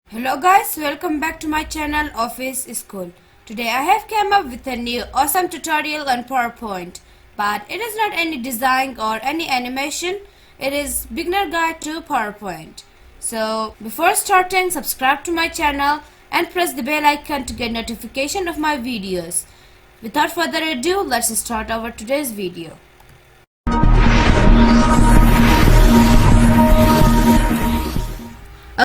Hello guys, welcome back to my channel Office School. Today I have come up with a new awesome tutorial on PowerPoint, but it is not any design or any animation. It is beginner guide to PowerPoint. So before starting, subscribe to my channel and press the bell icon to get notification of my videos. Without further ado, let's start our today's video.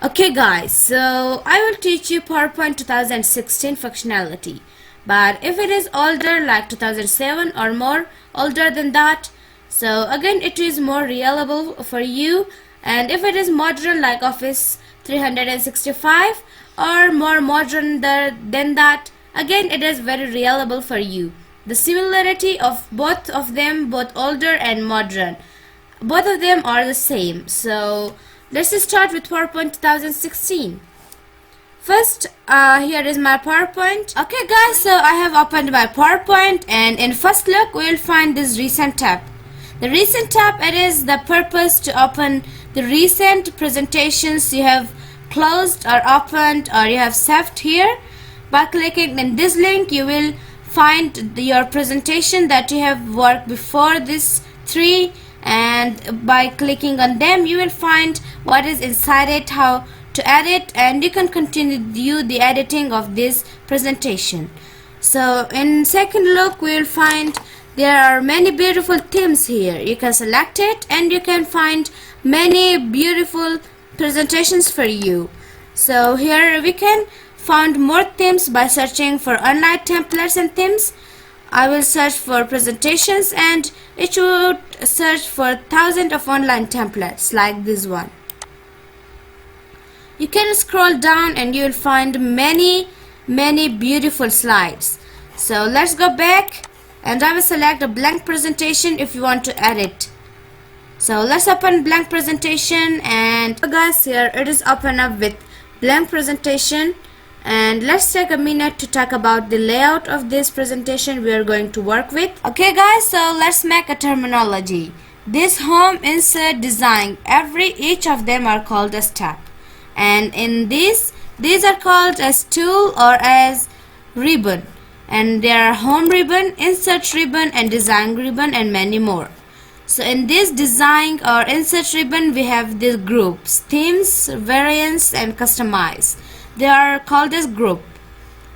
Okay guys, so I will teach you PowerPoint 2016 functionality, but if it is older like 2007 or more older than that, so again it is more reliable for you, and if it is modern like Office 365 or more modern than that, again it is very reliable for you. The similarity of both of them, both older and modern, both of them are the same. So let's start with PowerPoint 2016. First, here is my PowerPoint. Okay guys, so I have opened my PowerPoint, and in first look we will find this recent tab. The recent tab, it is the purpose to open the recent presentations you have closed or opened or you have saved here. By clicking in this link, you will find your presentation that you have worked before this three, and by clicking on them you will find what is inside it, how to edit, and you can continue the editing of this presentation. So in second look we will find there are many beautiful themes here. You can select it and you can find many beautiful presentations for you. So here we can find more themes by searching for online templates and themes. I will search for presentations and it should search for thousands of online templates like this one. You can scroll down and you will find many beautiful slides. So let's go back and I will select a blank presentation if you want to edit. So let's open blank presentation, and guys, here it is open up with blank presentation. And let's take a minute to talk about the layout of this presentation we are going to work with. Okay guys, so let's make a terminology. This home, insert, design, each of them are called as tab, and in these are called as tool or as ribbon, and there are home ribbon, insert ribbon, and design ribbon, and many more. So in this design or insert ribbon we have these groups: themes, variants, and customize. They are called as group.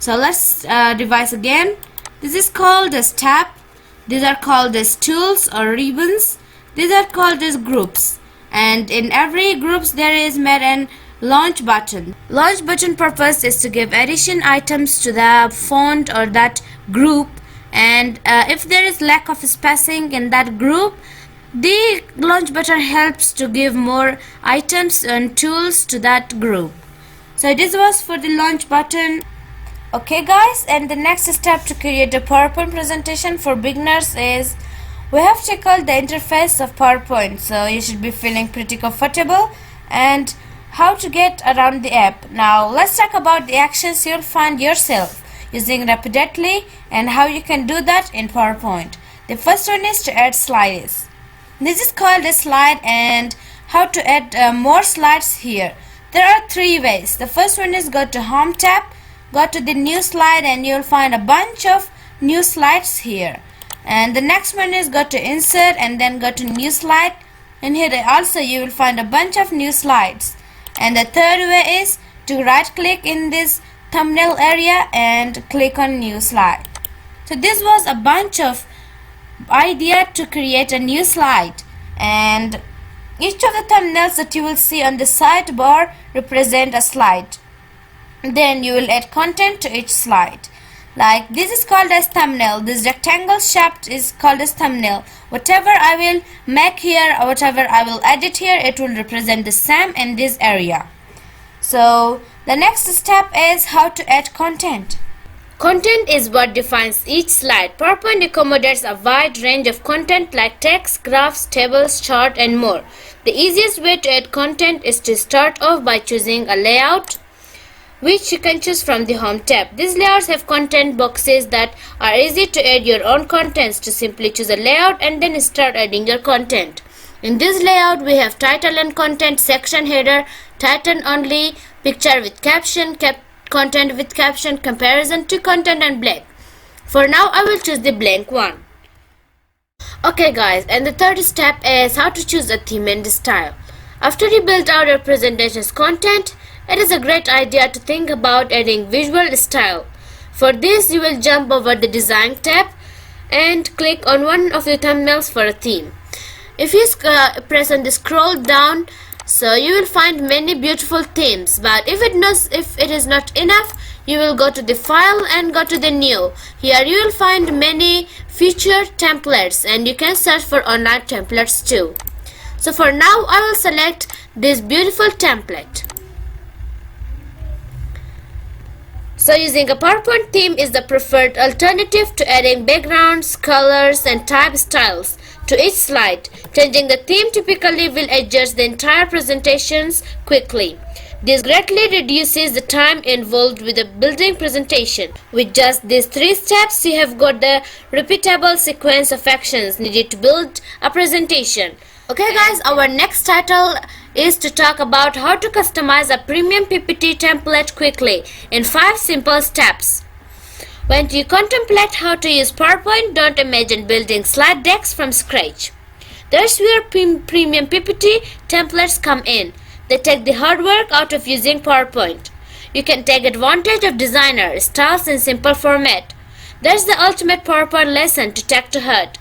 So let's revise again. This is called as tab. These are called as tools or ribbons. These are called as groups. And in every groups there is made an launch button. Launch button purpose is to give addition items to the font or that group. And if there is lack of spacing in that group, the launch button helps to give more items and tools to that group. So this was for the launch button. Okay guys, and the next step to create a PowerPoint presentation for beginners is we have tackled the interface of PowerPoint, so you should be feeling pretty comfortable, and how to get around the app. Now let's talk about the actions you'll find yourself using repeatedly and how you can do that in PowerPoint. The first one is to add slides. This is called a slide, and how to add more slides here. There are three ways. The first one is go to Home tab, go to the new slide, and you'll find a bunch of new slides here. And the next one is go to Insert and then go to New Slide, and here also you will find a bunch of new slides. And the third way is to right click in this thumbnail area and click on New Slide. So this was a bunch of idea to create a new slide, and each of the thumbnails that you will see on the sidebar represent a slide. Then you will add content to each slide. Like this is called as thumbnail. This rectangle shape is called as thumbnail. Whatever I will make here or whatever I will edit here, it will represent the same in this area. So the next step is how to add content. Content is what defines each slide. PowerPoint accommodates a wide range of content like text, graphs, tables, chart, and more. The easiest way to add content is to start off by choosing a layout, which you can choose from the Home tab. These layouts have content boxes that are easy to add your own contents. To simply choose a layout and then start adding your content. In this layout we have title and content, section header, title only, picture with caption, content with caption, comparison to content, and blank. For now I will choose the blank one. Okay guys, and the third step is how to choose a theme and style. After you build out your presentation's content, it is a great idea to think about adding visual style. For this, you will jump over the design tab and click on one of the thumbnails for a theme. If you press on the scroll down, so you will find many beautiful themes, but if it is not enough, you will go to the file and go to the new. Here you will find many featured templates and you can search for online templates too. So for now I will select this beautiful template. So using a PowerPoint theme is the preferred alternative to adding backgrounds, colors and type styles to each slide. Changing the theme typically will adjust the entire presentations quickly. This greatly reduces the time involved with the building presentation. With just these 3 steps, you have got the repeatable sequence of actions needed to build a presentation. Okay guys, our next title is to talk about how to customize a premium PPT template quickly in 5 simple steps. When you contemplate how to use PowerPoint, don't imagine building slide decks from scratch. That's where premium PPT templates come in. They take the hard work out of using PowerPoint. You can take advantage of designer styles in simple format. That's the ultimate PowerPoint lesson to take to heart.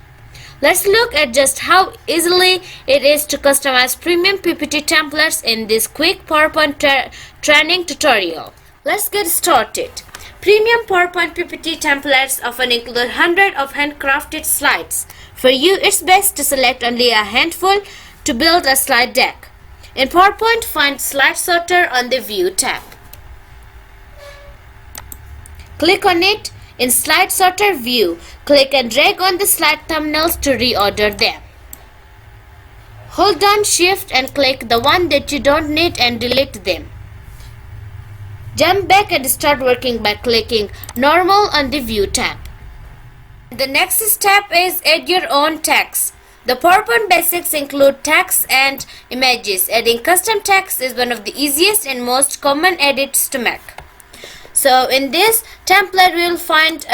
Let's look at just how easily it is to customize premium PPT templates in this quick PowerPoint training tutorial. Let's get started. Premium PowerPoint PPT templates often include hundreds of handcrafted slides. For you, it's best to select only a handful to build a slide deck. In PowerPoint, find Slide Sorter on the View tab. Click on it. In Slide Sorter view, click and drag on the slide thumbnails to reorder them. Hold down Shift and click the one that you don't need and delete them. Jump back and start working by clicking Normal on the View tab. The next step is add your own text. The PowerPoint basics include text and images. Adding custom text is one of the easiest and most common edits to make. So in this template we will find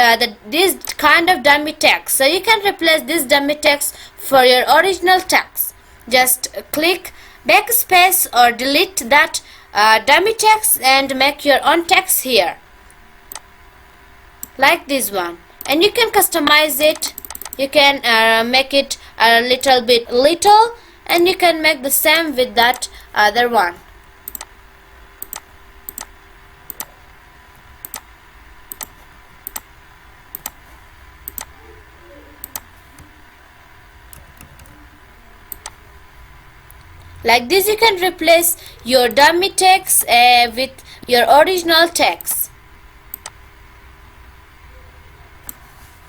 this kind of dummy text. So you can replace this dummy text for your original text. Just click backspace or delete that dummy text and make your own text here. Like this one. And you can customize it. You can make it a little bit little and you can make the same with that other one. Like this you can replace your dummy text with your original text.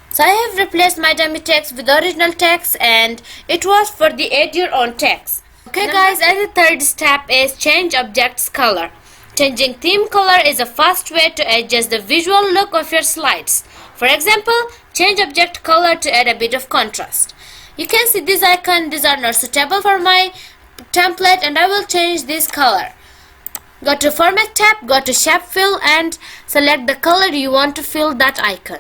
So I have replaced my dummy text with original text and it was for the add your own text. Okay guys, and the third step is change object's color. Changing theme color is a fast way to adjust the visual look of your slides. For example, change object color to add a bit of contrast. You can see this icon, these are not suitable for my template and I will change this color. Go to Format tab, go to Shape Fill and select the color you want to fill that icon.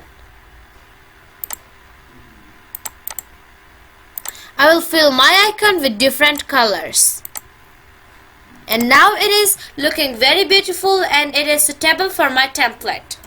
I will fill my icon with different colors. And now it is looking very beautiful and it is suitable for my template.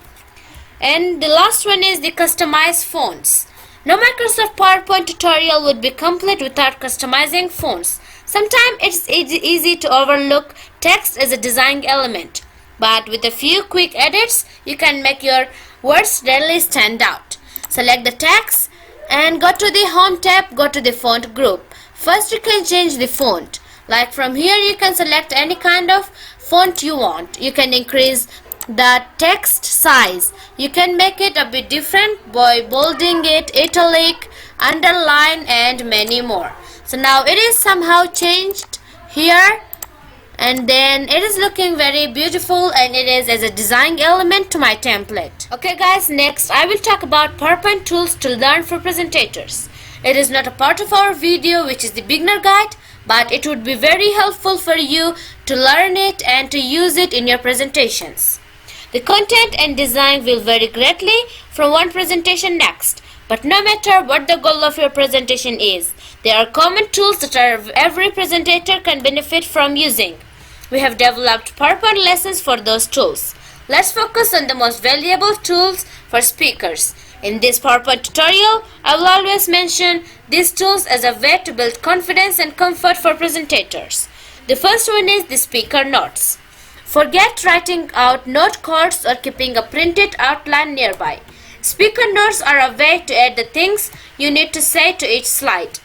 And the last one is the customize fonts. No Microsoft PowerPoint tutorial would be complete without customizing fonts. Sometimes it's easy to overlook text as a design element, but with a few quick edits, you can make your words really stand out. Select the text and go to the Home tab, go to the font group. First you can change the font. Like from here you can select any kind of font you want. You can increase the text size. You can make it a bit different by bolding it, italic, underline and many more. So now it is somehow changed here and then it is looking very beautiful and it is as a design element to my template. Okay guys, next I will talk about PowerPoint tools to learn for presentators. It is not a part of our video, which is the beginner guide, but it would be very helpful for you to learn it and to use it in your presentations. The content and design will vary greatly from one presentation next, but no matter what the goal of your presentation is, there are common tools that every presenter can benefit from using. We have developed PowerPoint lessons for those tools. Let's focus on the most valuable tools for speakers. In this PowerPoint tutorial, I will always mention these tools as a way to build confidence and comfort for presentators. The first one is the speaker notes. Forget writing out note cards or keeping a printed outline nearby. Speaker notes are a way to add the things you need to say to each slide.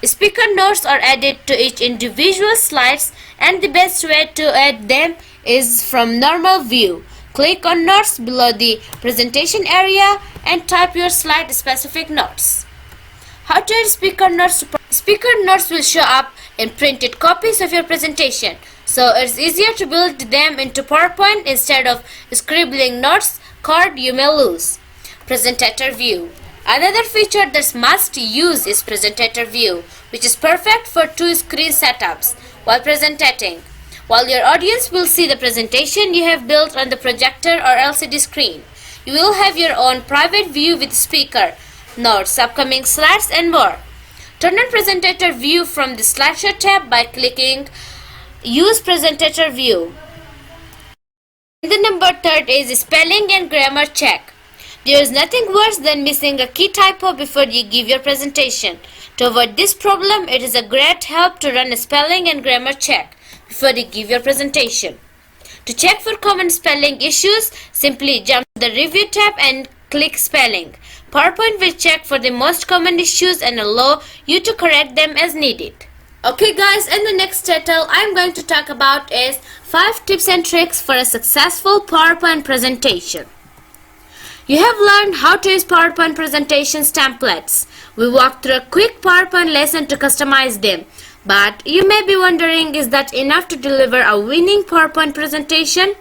Speaker notes are added to each individual slides, and the best way to add them is from normal view. Click on Notes below the presentation area and type your slide specific notes. How to add speaker notes? Speaker notes will show up in printed copies of your presentation, so it's easier to build them into PowerPoint instead of scribbling notes card you may lose. Presenter view. Another feature that's must use is presenter view, which is perfect for two screen setups while presenting. While your audience will see the presentation you have built on the projector or LCD screen, you will have your own private view with speaker, notes, upcoming slides, and more. Turn on presenter view from the slideshow tab by clicking Use Presenter View. And the number third is spelling and grammar check. There is nothing worse than missing a key typo before you give your presentation. To avoid this problem, it is a great help to run a spelling and grammar check before you give your presentation. To check for common spelling issues, simply jump to the Review tab and click Spelling. PowerPoint will check for the most common issues and allow you to correct them as needed. Okay guys, in the next title I'm going to talk about is 5 tips and tricks for a successful PowerPoint presentation. You have learned how to use PowerPoint presentations templates. We walked through a quick PowerPoint lesson to customize them. But you may be wondering, is that enough to deliver a winning PowerPoint presentation?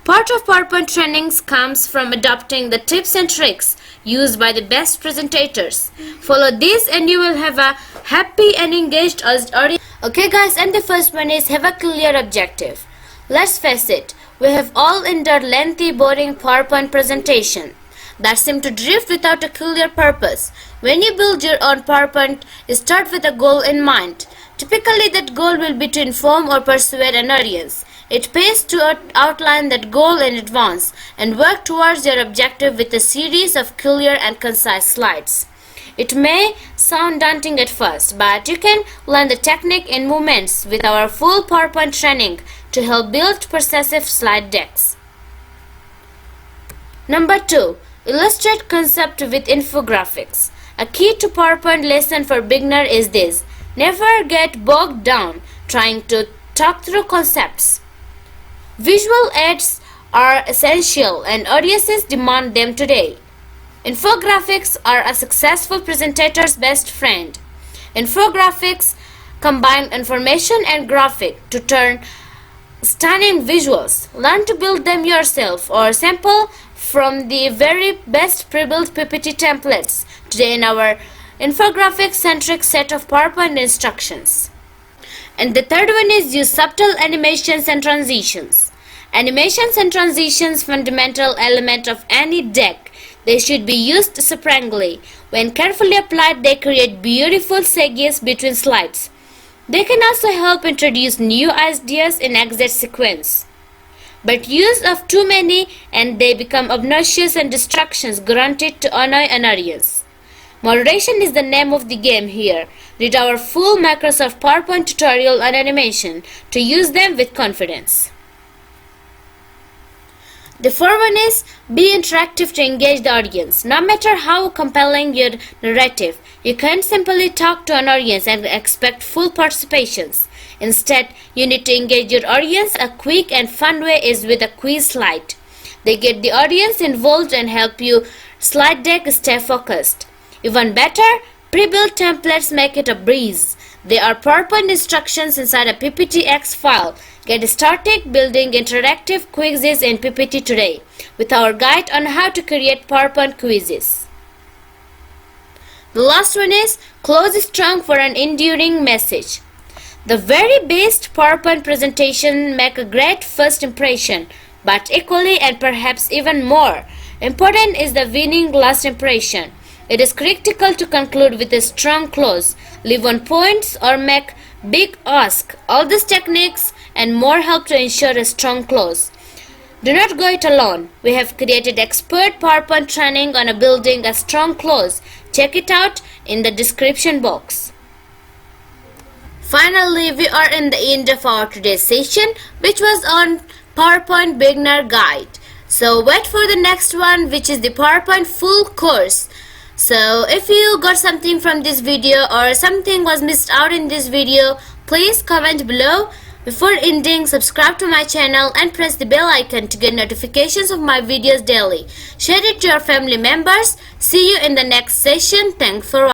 Part of PowerPoint trainings comes from adopting the tips and tricks used by the best presentators. Follow these and you will have a happy and engaged audience. Okay guys, and the first one is have a clear objective. Let's face it, we have all endured lengthy, boring PowerPoint presentation that seem to drift without a clear purpose. When you build your own PowerPoint, start with a goal in mind. Typically, that goal will be to inform or persuade an audience. It pays to outline that goal in advance and work towards your objective with a series of clear and concise slides. It may sound daunting at first, but you can learn the technique in moments with our full PowerPoint training to help build persuasive slide decks. Number 2. Illustrate concept with infographics. A key to PowerPoint lesson for beginner is this: never get bogged down trying to talk through concepts. Visual aids are essential and audiences demand them today. Infographics are a successful presentator's best friend. Infographics combine information and graphic to turn stunning visuals. Learn to build them yourself or sample from the very best pre-built PPT templates today in our infographic-centric set of PowerPoint instructions. And the third one is use subtle animations and transitions. Animations and transitions fundamental element of any deck. They should be used sparingly. When carefully applied, they create beautiful segues between slides. They can also help introduce new ideas in exit sequence. But use of too many and they become obnoxious and distractions granted to annoy an audience. Moderation is the name of the game here. Read our full Microsoft PowerPoint tutorial on animation to use them with confidence. The fourth one is be interactive to engage the audience. No matter how compelling your narrative, you can't simply talk to an audience and expect full participations. Instead, you need to engage your audience. A quick and fun way is with a quiz slide. They get the audience involved and help your slide deck stay focused. Even better, pre-built templates make it a breeze. They are PowerPoint instructions inside a PPTX file. Get started building interactive quizzes in PPT today with our guide on how to create PowerPoint quizzes. The last one is close strong for an enduring message. The very best PowerPoint presentation make a great first impression, but equally and perhaps even more important is the winning last impression. It is critical to conclude with a strong close, leave on points or make big ask. All these techniques and more help to ensure a strong close. Do not go it alone. We have created expert PowerPoint training on building a strong close. Check it out in the description box. Finally, we are in the end of our today's session, which was on PowerPoint Beginner Guide. So wait for the next one, which is the PowerPoint full course. So if you got something from this video or something was missed out in this video, please comment below. Before ending, subscribe to my channel and press the bell icon to get notifications of my videos daily. Share it to your family members. See you in the next session. Thanks for watching.